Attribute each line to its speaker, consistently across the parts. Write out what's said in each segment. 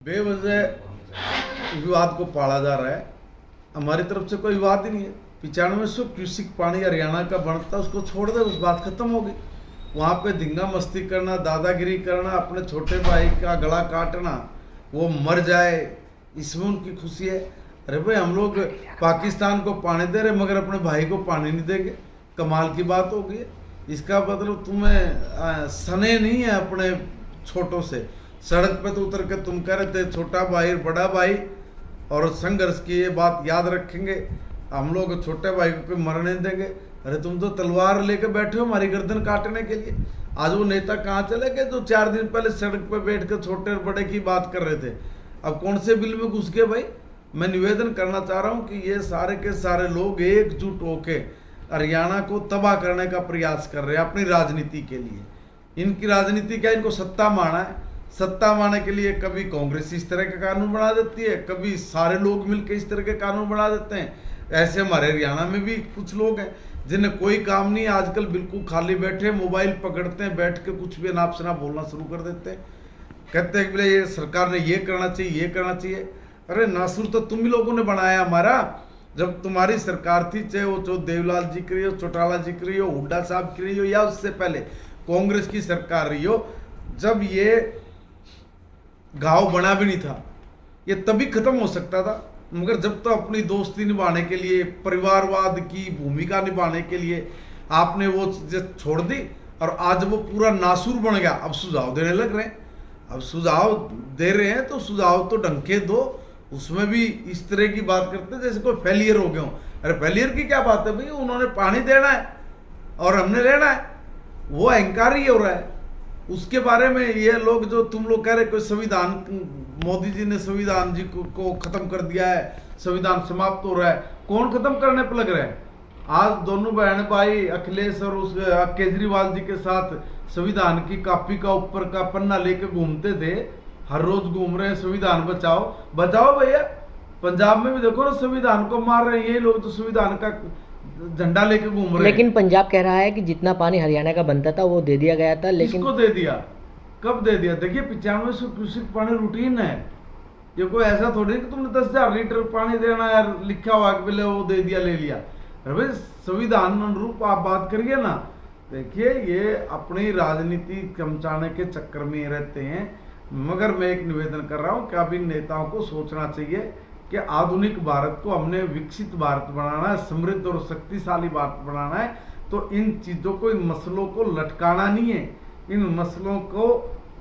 Speaker 1: बेवजह विवाद को पाला जा रहा है। हमारी तरफ से कोई विवाद ही नहीं है। 9500 क्यूसिक पानी हरियाणा का बनता, उसको छोड़ दे, उस बात खत्म होगी। वहाँ पे धिंगा मस्ती करना, दादागिरी करना, अपने छोटे भाई का गला काटना, वो मर जाए, इसमें उनकी खुशी है। अरे भाई, हम लोग पाकिस्तान को पानी दे रहे मगर अपने भाई को पानी नहीं देंगे, कमाल की बात होगी। इसका मतलब तुम्हें सने नहीं है अपने छोटों से। सड़क पे तो उतर के तुम कह रहे थे छोटा भाई बड़ा भाई और संघर्ष की ये बात याद रखेंगे, हम लोग छोटे भाई को कोई मरने देंगे। अरे तुम तो तलवार लेके बैठे हो हमारी गर्दन काटने के लिए। आज वो नेता कहाँ चले गए जो 4 दिन पहले सड़क पे बैठ कर छोटे और बड़े की बात कर रहे थे? अब कौन से बिल में घुस गए भाई? मैं निवेदन करना चाह रहा हूँ कि ये सारे के सारे लोग एकजुट होके हरियाणा को तबाह करने का प्रयास कर रहे हैं अपनी राजनीति के लिए। इनकी राजनीति क्या, इनको सत्ता माना है। सत्ता माने के लिए कभी कांग्रेस इस तरह के कानून बना देती है, कभी सारे लोग मिलकर इस तरह के कानून बना देते हैं। ऐसे हमारे हरियाणा में भी कुछ लोग हैं जिन्हें कोई काम नहीं, आजकल बिल्कुल खाली बैठे, मोबाइल पकड़ते हैं, बैठ के कुछ भी अनाप शनाप बोलना शुरू कर देते हैं। कहते हैं कि बोले ये सरकार ने ये करना चाहिए, ये करना चाहिए। अरे नासुर तो तुम ही लोगों ने बनाया हमारा। जब तुम्हारी सरकार थी, चाहे वो देवलाल जी की रही हो, चौटाला जी की रही हो, हुड्डा साहब की रही हो, या उससे पहले कांग्रेस की सरकार रही हो, जब ये घाव बना भी नहीं था, ये तभी खत्म हो सकता था। मगर जब तो अपनी दोस्ती निभाने के लिए, परिवारवाद की भूमिका निभाने के लिए आपने वो चीजें छोड़ दी और आज वो पूरा नासूर बन गया। अब सुझाव देने लग रहे हैं। अब सुझाव दे रहे हैं तो सुझाव तो ढंग के दो, उसमें भी इस तरह की बात करते हैं जैसे कोई फेलियर हो गया हो। अरे फेलियर की क्या बात है भाई, उन्होंने पानी देना है और हमने लेना है, वो अहंकार ही हो रहा है। उसके बारे में ये लोग जो तुम लोग कह रहे कोई संविधान, मोदी जी ने संविधान जी को खत्म कर दिया है, संविधान समाप्त हो रहा है, कौन खत्म करने पर लग रहा है? आज दोनों बहन भाई अखिलेश और उस केजरीवाल जी के साथ संविधान की कॉपी का ऊपर का पन्ना लेके घूमते थे, हर रोज घूम रहे हैं संविधान बचाओ बचाओ। भैया पंजाब में भी देखो ना, संविधान को मार रहे हैं ये लोग, तो संविधान का झंडा लेके घूम रहे हैं।
Speaker 2: लेकिन पंजाब कह रहा है कि जितना पानी हरियाणा का बनता था वो दे दिया गया था। लेकिन
Speaker 1: किसको दे दिया, कब दे दिया? देखिए 9500 क्यूसिक पानी रूटीन है। ये कोई ऐसा थोड़ी कि तुमने 10,000 लीटर पानी देना है, लिखा हुआ कि बोले वो दे दिया ले लिया। अरे भाई संविधान अनुरूप आप बात करिए ना। देखिए ये अपनी राजनीति चमचाने के चक्कर में रहते हैं। मगर मैं एक निवेदन कर रहा हूँ कि अब इन नेताओं को सोचना चाहिए कि आधुनिक भारत को हमने विकसित भारत बनाना है, समृद्ध और शक्तिशाली भारत बनाना है। तो इन चीजों को, इन मसलों को लटकाना नहीं है, इन मसलों को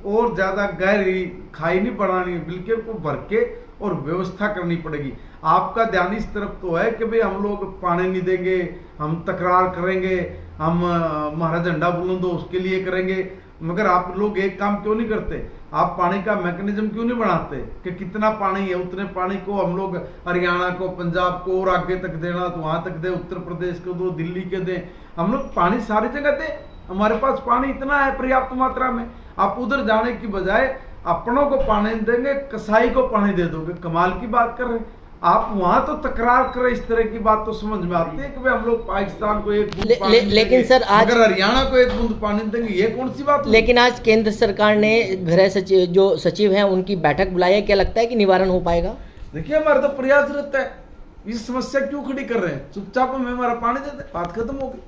Speaker 1: और ज्यादा गहरी खाई नहीं बढ़ानी है, बल्कि उनको भर के और व्यवस्था करनी पड़ेगी। आपका ध्यान इस तरफ तो है कि भाई हम लोग पानी नहीं देंगे, हम तकरार करेंगे, हम हमारा झंडा बुलंद हो उसके लिए करेंगे। मगर आप लोग एक काम क्यों नहीं करते? आप पानी का मैकेनिज्म क्यों नहीं बनाते कि कितना पानी है उतने पानी को हम लोग हरियाणा को, पंजाब को और आगे तक देना तो वहां तक दे, उत्तर प्रदेश को दो, दिल्ली के दे। हम लोग पानी सारी जगह दे, हमारे पास पानी इतना है पर्याप्त मात्रा में। आप उधर जाने की बजाय अपनों को पानी देंगे, कसाई को पानी दे दोगे, कमाल की बात कर रहे हैं आप। वहां तो तकरार करें, इस तरह की बात तो समझ में आती है कि भाई हम लोग पाकिस्तान को एक बूंद पानी
Speaker 2: लेकिन सर आज,
Speaker 1: अगर हरियाणा को एक बूंद पानी देंगे, ये कौन सी बात?
Speaker 2: लेकिन आज केंद्र सरकार ने गृह सचिव, जो सचिव हैं, उनकी बैठक बुलाई है। क्या लगता है कि निवारण हो पाएगा?
Speaker 1: देखिए हमारा तो प्रयास रहता है, इस समस्या क्यों खड़ी कर रहे हैं? चुपचाप हमें हमारा पानी दे दे, बात खत्म हो गई।